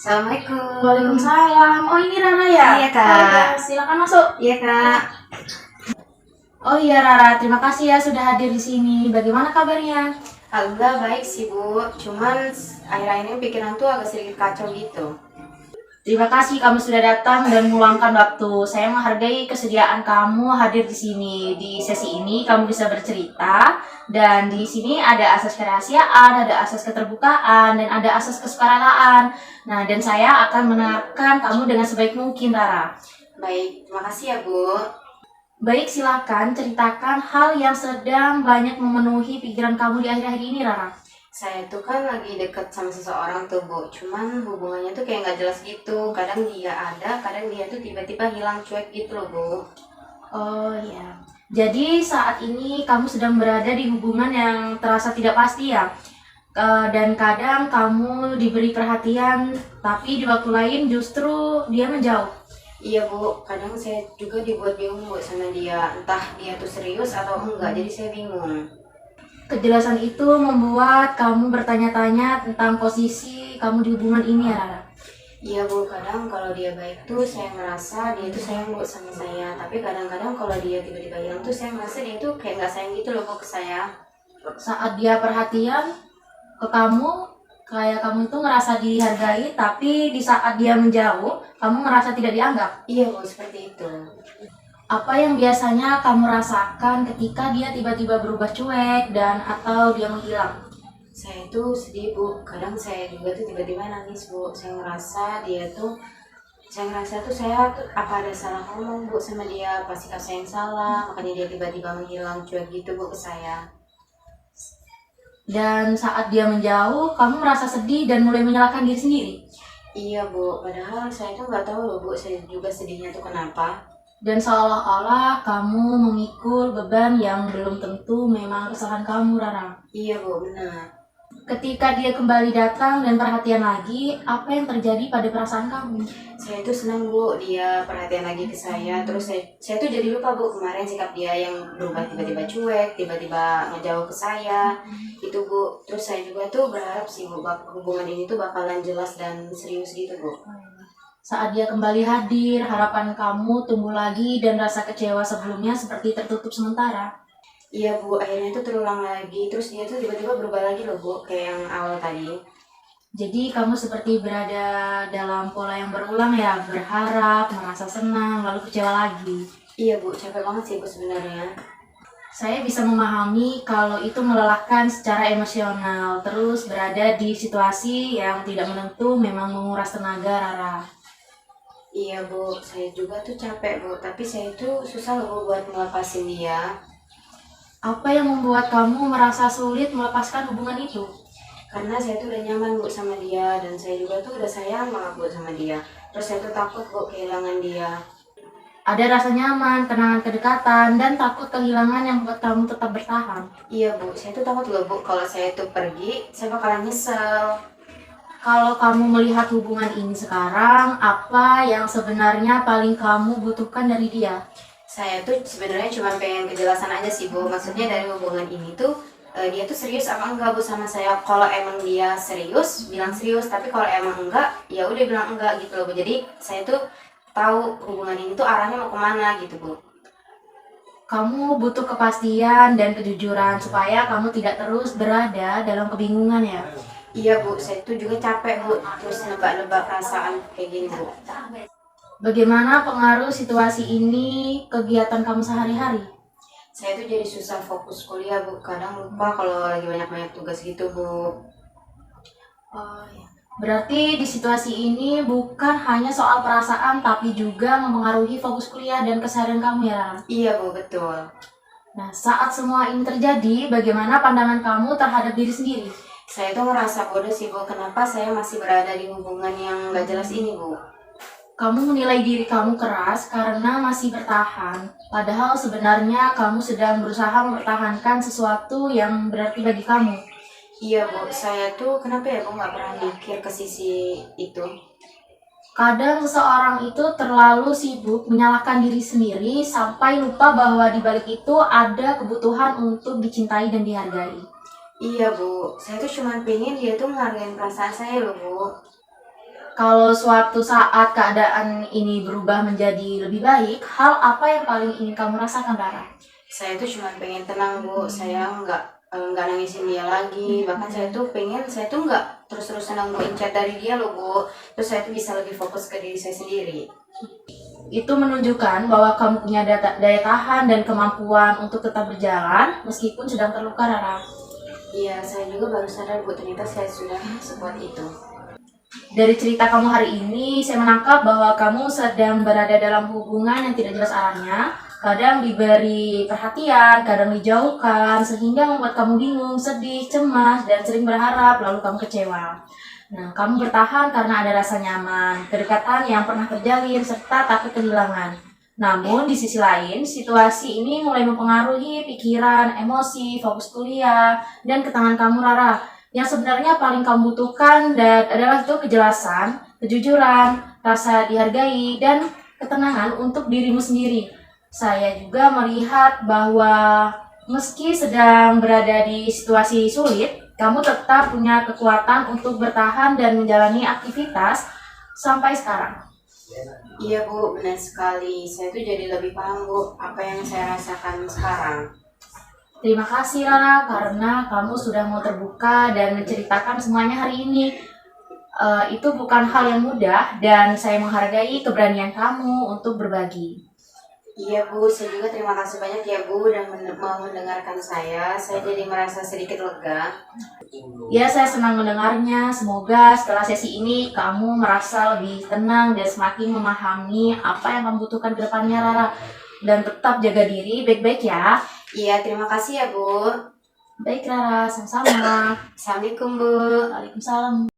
Assalamualaikum. Waalaikumsalam. Oh, ini Rara ya? Iya, Kak. Oh, iya, silakan masuk. Iya, Kak. Oh iya Rara, terima kasih ya sudah hadir di sini. Bagaimana kabarnya? Alhamdulillah baik sih, Bu. Cuman akhir-akhir ini pikiran tuh agak sedikit kacau gitu. Terima kasih kamu sudah datang dan meluangkan waktu. Saya menghargai kesediaan kamu hadir di sini. Di sesi ini kamu bisa bercerita dan di sini ada asas kerahasiaan, ada asas keterbukaan, dan ada asas kesukarelaan. Nah, dan saya akan mendengarkan kamu dengan sebaik mungkin, Rara. Baik, terima kasih ya, Bu. Baik, silakan ceritakan hal yang sedang banyak memenuhi pikiran kamu di akhir-akhir ini, Rara. Saya tuh kan lagi deket sama seseorang tuh, Bu. Cuman hubungannya tuh kayak nggak jelas gitu. Kadang dia ada, kadang dia tuh tiba-tiba hilang cuek gitu loh, Bu. Oh ya. Jadi saat ini kamu sedang berada di hubungan yang terasa tidak pasti ya. Dan kadang kamu diberi perhatian, tapi di waktu lain justru dia menjauh. Iya, Bu. Kadang saya juga dibuat bingung, Bu, sama dia. Entah dia tuh serius atau enggak, jadi saya bingung. Kejelasan itu membuat kamu bertanya-tanya tentang posisi kamu di hubungan ini ya, Rara. Iya, Bu, kadang kalau dia baik tuh saya ngerasa dia tuh sayang, Bu, sama saya. Tapi kadang-kadang kalau dia tiba-tiba hilang tuh saya ngerasa dia tuh kayak nggak sayang gitu loh, Bu, ke saya. Saat dia perhatian ke kamu, kayak kamu itu ngerasa dihargai, tapi di saat dia menjauh, kamu merasa tidak dianggap. Iya, Bu, seperti itu. Apa yang biasanya kamu rasakan ketika dia tiba-tiba berubah cuek dan atau dia menghilang? Saya tuh sedih, Bu. Kadang saya juga tuh tiba-tiba nangis, Bu. Saya ngerasa tuh saya tuh apa ada salah ngomong, Bu, sama dia. Pasti saya yang salah, makanya dia tiba-tiba menghilang cuek gitu, Bu, ke saya. Dan saat dia menjauh, kamu merasa sedih dan mulai menyalahkan diri sendiri. Iya, Bu. Padahal saya tuh nggak tahu loh, Bu. Saya juga sedihnya tuh kenapa. Dan seolah-olah kamu memikul beban yang belum tentu memang kesalahan kamu, Rara. Iya, Bu, benar. Ketika dia kembali datang dan perhatian lagi, apa yang terjadi pada perasaan kamu? Saya tuh senang, Bu, dia perhatian lagi ke saya. Terus saya tuh jadi lupa, Bu, kemarin sikap dia yang berubah tiba-tiba cuek, tiba-tiba ngejauh ke saya. Itu, Bu. Terus saya juga tuh berharap sih, Bu, hubungan ini tuh bakalan jelas dan serius gitu, Bu. Saat dia kembali hadir, harapan kamu tumbuh lagi dan rasa kecewa sebelumnya seperti tertutup sementara. Iya, Bu, akhirnya itu terulang lagi. Terus dia tuh tiba-tiba berubah lagi loh, Bu, kayak yang awal tadi. Jadi kamu seperti berada dalam pola yang berulang ya, berharap, merasa senang, lalu kecewa lagi. Iya, Bu, capek banget sih, Bu, sebenarnya. Saya bisa memahami kalau itu melelahkan secara emosional, terus berada di situasi yang tidak menentu memang menguras tenaga, Rara. Iya, Bu, saya juga tuh capek, Bu. Tapi saya tuh susah loh, Bu, buat ngelepasin dia. Apa yang membuat kamu merasa sulit melepaskan hubungan itu? Karena saya tuh udah nyaman, Bu, sama dia. Dan saya juga tuh udah sayang banget, Bu, sama dia. Terus saya tuh takut, Bu, kehilangan dia. Ada rasa nyaman, kenangan kedekatan, dan takut kehilangan yang membuat kamu tetap bertahan. Iya, Bu, saya tuh takut loh, Bu, kalau saya tuh pergi, saya bakalan nyesel. Kalau kamu melihat hubungan ini sekarang, apa yang sebenarnya paling kamu butuhkan dari dia? Saya tuh sebenarnya cuma pengen kejelasan aja sih, Bu. Maksudnya dari hubungan ini tuh dia tuh serius apa enggak, Bu, sama saya. Kalau emang dia serius, bilang serius. Tapi kalau emang enggak, ya udah bilang enggak gitu loh, Bu. Jadi saya tuh tahu hubungan ini tuh arahnya mau kemana gitu, Bu. Kamu butuh kepastian dan kejujuran supaya kamu tidak terus berada dalam kebingungan ya. Iya, Bu, saya tuh juga capek, Bu, terus nebak-nebak perasaan kayak gini, Bu. Bagaimana pengaruh situasi ini kegiatan kamu sehari-hari? Saya tuh jadi susah fokus kuliah, Bu. Kadang lupa kalau lagi banyak-banyak tugas gitu, Bu. Oh, ya. Berarti di situasi ini bukan hanya soal perasaan tapi juga mempengaruhi fokus kuliah dan keseharian kamu ya. Iya, Bu, betul. Nah, saat semua ini terjadi, bagaimana pandangan kamu terhadap diri sendiri? Saya tuh ngerasa bodoh sih, Bu. Kenapa saya masih berada di hubungan yang gak jelas ini, Bu? Kamu menilai diri kamu keras karena masih bertahan, padahal sebenarnya kamu sedang berusaha mempertahankan sesuatu yang berarti bagi kamu. Iya, Bu, saya tuh kenapa ya, Bu, nggak pernah mikir ke sisi itu. Kadang seseorang itu terlalu sibuk menyalahkan diri sendiri sampai lupa bahwa di balik itu ada kebutuhan untuk dicintai dan dihargai. Iya, Bu, saya tuh cuma pengen dia tuh ngehargain perasaan saya loh, Bu. Kalau suatu saat keadaan ini berubah menjadi lebih baik, hal apa yang paling ingin kamu rasakan, Rara? Saya tuh cuma pengen tenang Bu, saya nggak nangisin dia lagi, bahkan saya tuh nggak terus-terusan nungguin chat dari dia loh Bu, terus saya tuh bisa lebih fokus ke diri saya sendiri. Itu menunjukkan bahwa kamu punya daya tahan dan kemampuan untuk tetap berjalan meskipun sedang terluka, Rara. Iya, saya juga baru sadar Bu, ternyata saya sudah sekuat itu. Dari cerita kamu hari ini, saya menangkap bahwa kamu sedang berada dalam hubungan yang tidak jelas arahnya. Kadang diberi perhatian, kadang dijauhkan, sehingga membuat kamu bingung, sedih, cemas, dan sering berharap, lalu kamu kecewa. Nah, kamu bertahan karena ada rasa nyaman, kedekatan yang pernah terjalin, serta takut kehilangan. Namun, di sisi lain, situasi ini mulai mempengaruhi pikiran, emosi, fokus kuliah, dan ketenangan kamu, Rara. Yang sebenarnya paling kamu butuhkan dan adalah itu kejelasan, kejujuran, rasa dihargai, dan ketenangan untuk dirimu sendiri. Saya juga melihat bahwa meski sedang berada di situasi sulit, kamu tetap punya kekuatan untuk bertahan dan menjalani aktivitas sampai sekarang. Iya Bu, benar sekali. Saya tuh jadi lebih paham Bu apa yang saya rasakan sekarang. Terima kasih Rara karena kamu sudah mau terbuka dan menceritakan semuanya hari ini. Itu bukan hal yang mudah dan saya menghargai keberanian kamu untuk berbagi. Iya Bu, saya juga terima kasih banyak ya Bu udah mau mendengarkan saya. Saya jadi merasa sedikit lega. Ya, saya senang mendengarnya. Semoga setelah sesi ini kamu merasa lebih tenang dan semakin memahami apa yang kamu butuhkan ke depannya, Rara. Dan tetap jaga diri baik-baik ya. Iya, terima kasih ya Bu. Baik, Rara. Sama-sama. Assalamualaikum Bu. Waalaikumsalam.